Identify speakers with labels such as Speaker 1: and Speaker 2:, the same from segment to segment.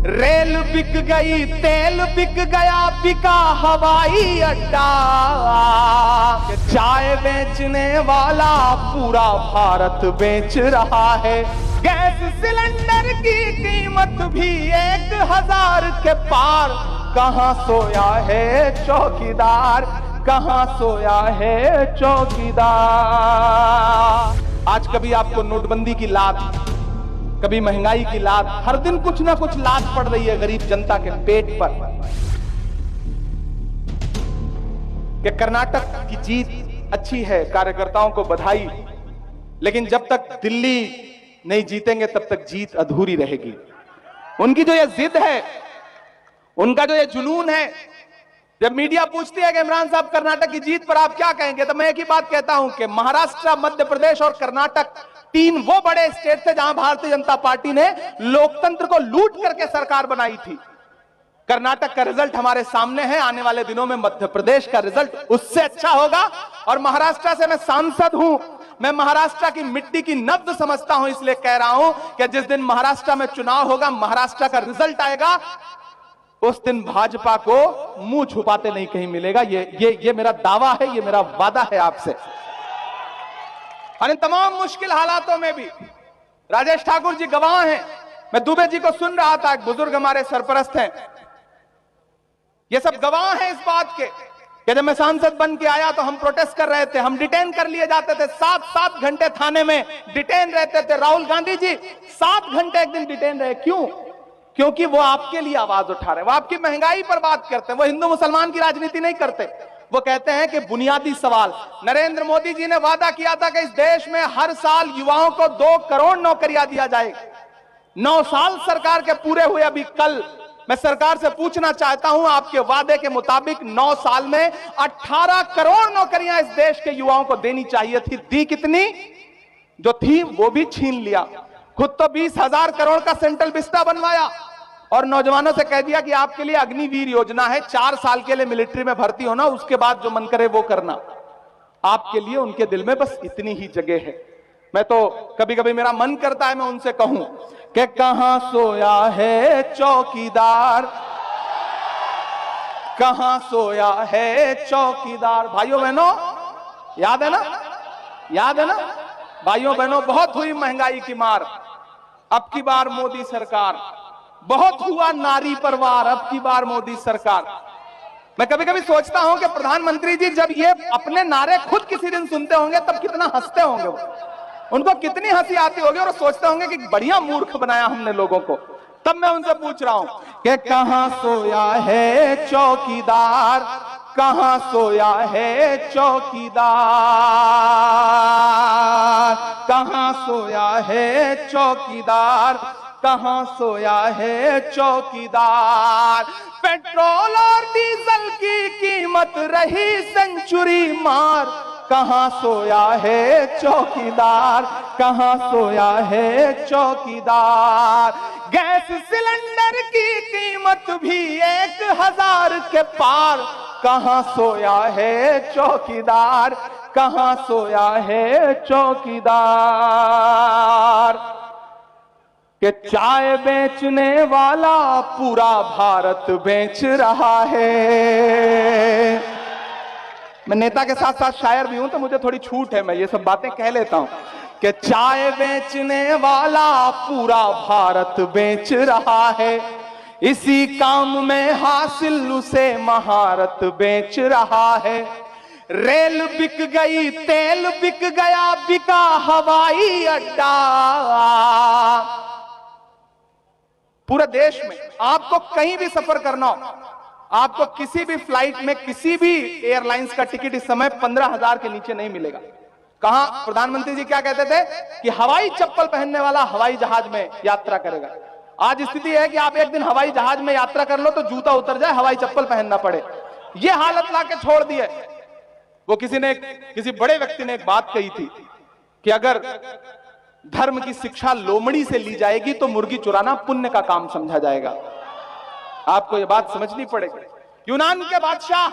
Speaker 1: Rail बिक गई, तेल बिक गया, बिका हवाई अड्डा। चाय बेचने वाला पूरा भारत बेच रहा है। गैस सिलेंडर की कीमत भी 1000 के पार। कहां सोया है चौकीदार, कहां सोया है चौकीदार। आज कभी आपको नोटबंदी की लात, कभी महंगाई की लात, हर दिन कुछ ना कुछ लात पड़ रही है गरीब जनता के पेट पर। कि कर्नाटक की जीत अच्छी है, कार्यकर्ताओं को बधाई, लेकिन जब तक दिल्ली नहीं जीतेंगे तब तक जीत अधूरी रहेगी। उनकी जो ये जिद है, उनका जो ये जुनून है, जब मीडिया पूछती है कि इमरान साहब कर्नाटक की जीत पर आप क्या कहेंगे, तो मैं एक ही बात कहता हूं कि महाराष्ट्र, मध्य प्रदेश और कर्नाटक 3 वो बड़े स्टेट थे जहां भारतीय जनता पार्टी ने लोकतंत्र को लूट करके सरकार बनाई थी। कर्नाटक का रिजल्ट हमारे सामने है, आने वाले दिनों में मध्य प्रदेश का रिजल्ट उससे अच्छा होगा। और महाराष्ट्र से मैं सांसद हूं, मैं महाराष्ट्र की मिट्टी की नब्ज समझता हूं, इसलिए कह रहा हूं कि जिस दिन महाराष्ट्र में चुनाव होगा, महाराष्ट्र का रिजल्ट आएगा, उस दिन भाजपा को मुंह छुपाते नहीं कहीं मिलेगा। ये मेरा दावा है, ये मेरा वादा है आपसे। और इन तमाम मुश्किल हालातों में भी राजेश ठाकुर जी गवाह हैं। मैं दुबे जी को सुन रहा था, एक बुजुर्ग हमारे सरपरस्त हैं, ये सब गवाह हैं इस बात के कि जब मैं सांसद बन के आया तो हम प्रोटेस्ट कर रहे थे, हम डिटेन कर लिए जाते थे, 7 घंटे थाने में डिटेन रहते थे। राहुल गांधी जी 7 घंटे एक दिन डिटेन रहे, क्यों? क्योंकि वो आपके लिए आवाज उठा रहे, वो आपकी महंगाई पर बात करते हैं, वो हिंदू मुसलमान की राजनीति नहीं करते। वो कहते हैं कि बुनियादी सवाल, नरेंद्र मोदी जी ने वादा किया था कि इस देश में हर साल युवाओं को 2 करोड़ नौकरियां दिया जाएगी। 9 साल सरकार के पूरे हुए, अभी कल मैं सरकार से पूछना चाहता हूं, आपके वादे के मुताबिक 9 साल में 18 करोड़ नौकरियां इस देश के युवाओं को देनी चाहिए थी। दी कितनी? जो थी वो भी छीन लिया। खुद तो 20,000 करोड़ का सेंट्रल विस्टा बनवाया और नौजवानों से कह दिया कि आपके लिए अग्निवीर योजना है, 4 साल के लिए मिलिट्री में भर्ती होना, उसके बाद जो मन करे वो करना। आपके लिए उनके दिल में बस इतनी ही जगह है। मैं तो कभी कभी मेरा मन करता है मैं उनसे कहूं कि कहां सोया है चौकीदार, कहां सोया है चौकीदार। भाइयों बहनों, याद है ना, याद है ना भाइयों बहनों, बहुत हुई महंगाई की मार, अब की बार मोदी सरकार। बहुत हुआ नारी परवार, अब की बार मोदी सरकार। मैं कभी कभी सोचता हूं कि प्रधानमंत्री जी जब ये अपने नारे खुद किसी दिन सुनते होंगे तब कितना हंसते होंगे, उनको कितनी हंसी आती होगी और सोचते होंगे कि बढ़िया मूर्ख बनाया हमने लोगों को। तब मैं उनसे पूछ रहा हूं कि कहां सोया है चौकीदार, कहां सोया है चौकीदार, कहां सोया है चौकीदार, कहां सोया है चौकीदार। पेट्रोल और डीजल की कीमत रही सेंचुरी मार, कहां सोया है चौकीदार, कहां सोया है चौकीदार। गैस सिलेंडर की कीमत भी 1000 के पार, कहां सोया है चौकीदार, कहां सोया है चौकीदार। कि चाय बेचने वाला पूरा भारत बेच रहा है। मैं नेता के साथ साथ शायर भी हूं तो मुझे थोड़ी छूट है, मैं ये सब बातें कह लेता हूं कि चाय बेचने वाला पूरा भारत बेच रहा है, इसी काम में हासिल उसे महारत बेच रहा है। रेल बिक गई, तेल बिक गया, बिका हवाई अड्डा। पूरे देश में आपको कहीं भी सफर करना हो, आपको किसी भी फ्लाइट में, किसी भी एयरलाइंस का टिकट इस समय 15,000 के नीचे नहीं मिलेगा। कहां प्रधानमंत्री जी क्या कहते थे कि हवाई चप्पल पहनने वाला हवाई जहाज में यात्रा करेगा। आज स्थिति है कि आप एक दिन हवाई जहाज में यात्रा कर लो तो जूता उतर जाए, हवाई चप्पल पहनना पड़े। यह हालत लाके छोड़ दी है। वो किसी बड़े व्यक्ति ने एक बात कही थी कि अगर धर्म की शिक्षा लोमड़ी से ली जाएगी तो मुर्गी चुराना पुण्य का काम समझा जाएगा। आपको यह बात समझनी पड़ेगी। यूनान के बादशाह,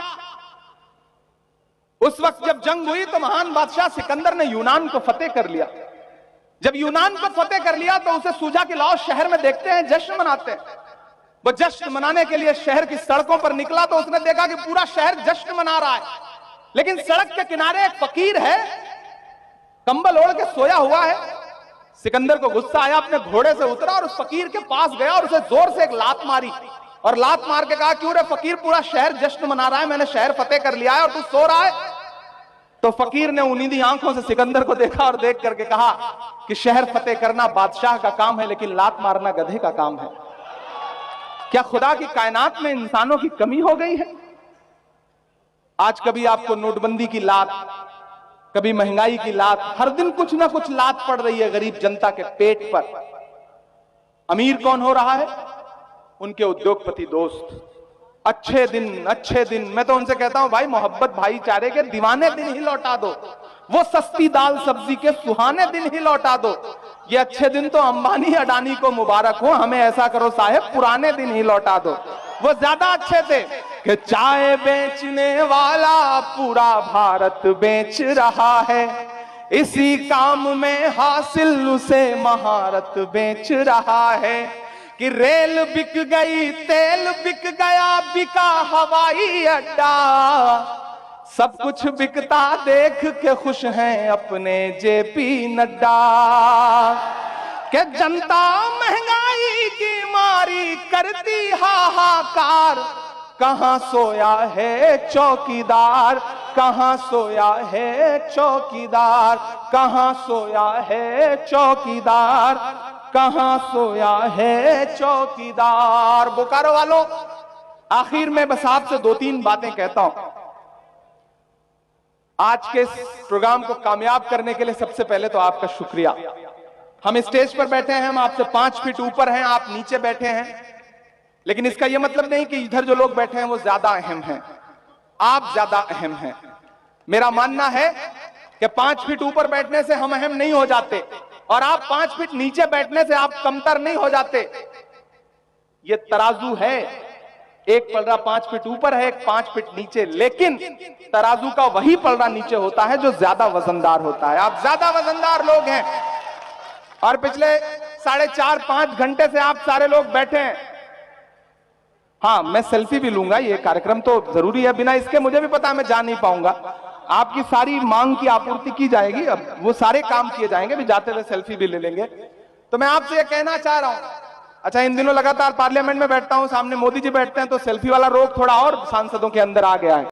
Speaker 1: उस वक्त जब जंग हुई तो महान बादशाह सिकंदर ने यूनान को फतेह कर लिया। जब यूनान को फतेह कर लिया तो उसे सूझा कि लाओ शहर में देखते हैं, जश्न मनाते हैं। वो जश्न मनाने के लिए शहर की सड़कों पर निकला तो उसने देखा कि पूरा शहर जश्न मना रहा है, लेकिन सड़क के किनारे एक फकीर है, कंबल ओढ़ के सोया हुआ है। सिकंदर को गुस्सा आया, अपने घोड़े से उतरा और उस फकीर के पास गया और उसे जोर से एक लात मारी और लात मार के कहा, क्यों रे फकीर, पूरा शहर जश्न मना रहा है, मैंने शहर फतेह कर लिया है और तू सो रहा है। तो फकीर ने उन्नीदी आंखों से सिकंदर को देखा और देख करके कहा कि शहर फतेह करना बादशाह का काम है, लेकिन लात मारना गधे का काम है। क्या खुदा की कायनात में इंसानों की कमी हो गई है? आज कभी आपको नोटबंदी की लात, कभी महंगाई की लात, हर दिन कुछ ना कुछ लात पड़ रही है गरीब जनता के पेट पर। अमीर कौन हो रहा है? उनके उद्योगपति दोस्त। अच्छे दिन, मैं तो उनसे कहता हूं भाई, मोहब्बत भाईचारे के दीवाने दिन ही लौटा दो, वो सस्ती दाल सब्जी के सुहाने दिन ही लौटा दो। ये अच्छे दिन तो अंबानी अडानी को मुबारक हो, हमें ऐसा करो साहेब, पुराने दिन ही लौटा दो, वो ज्यादा अच्छे थे। कि चाय बेचने वाला पूरा भारत बेच रहा है, इसी काम में हासिल उसे महारत बेच रहा है। कि रेल बिक गई, तेल बिक गया, बिका हवाई अड्डा, सब कुछ बिकता देख के खुश हैं अपने जेपी नड्डा। कि जनता महंगाई की मारी करती हाहाकार, कहां सोया है चौकीदार, कहां सोया है चौकीदार, कहां सोया है चौकीदार, कहां सोया है चौकीदार। बोकारो वालों, आखिर में बस आपसे 2-3 बातें कहता हूं। आज के इस प्रोग्राम को कामयाब करने के लिए सबसे पहले तो आपका शुक्रिया। हम स्टेज पर बैठे हैं, हम आपसे 5 फीट ऊपर हैं, आप नीचे बैठे हैं, लेकिन इसका यह मतलब नहीं कि इधर जो लोग बैठे हैं वो ज्यादा अहम हैं, आप ज्यादा अहम हैं। मेरा मानना है कि 5 फीट ऊपर बैठने से हम अहम नहीं हो जाते और आप 5 फीट नीचे बैठने से आप कमतर नहीं हो जाते। ये तराजू है, एक पलड़ा 5 फीट ऊपर है, एक 5 फीट नीचे, लेकिन तराजू का वही पलड़ा नीचे होता है जो ज्यादा वजनदार होता है। आप ज्यादा वजनदार लोग हैं और पिछले 4.5-5 घंटे से आप सारे लोग बैठे हैं। हाँ, मैं सेल्फी भी लूंगा, ये कार्यक्रम तो जरूरी है, बिना इसके मुझे भी पता है मैं जा नहीं पाऊंगा। आपकी सारी मांग की आपूर्ति की जाएगी, अब वो सारे काम किए जाएंगे, भी जाते हुए सेल्फी भी ले लेंगे। तो मैं आपसे ये कहना चाह रहा हूं, अच्छा इन दिनों लगातार पार्लियामेंट में बैठता हूं, सामने मोदी जी बैठते हैं तो सेल्फी वाला रोग थोड़ा और सांसदों के अंदर आ गया है।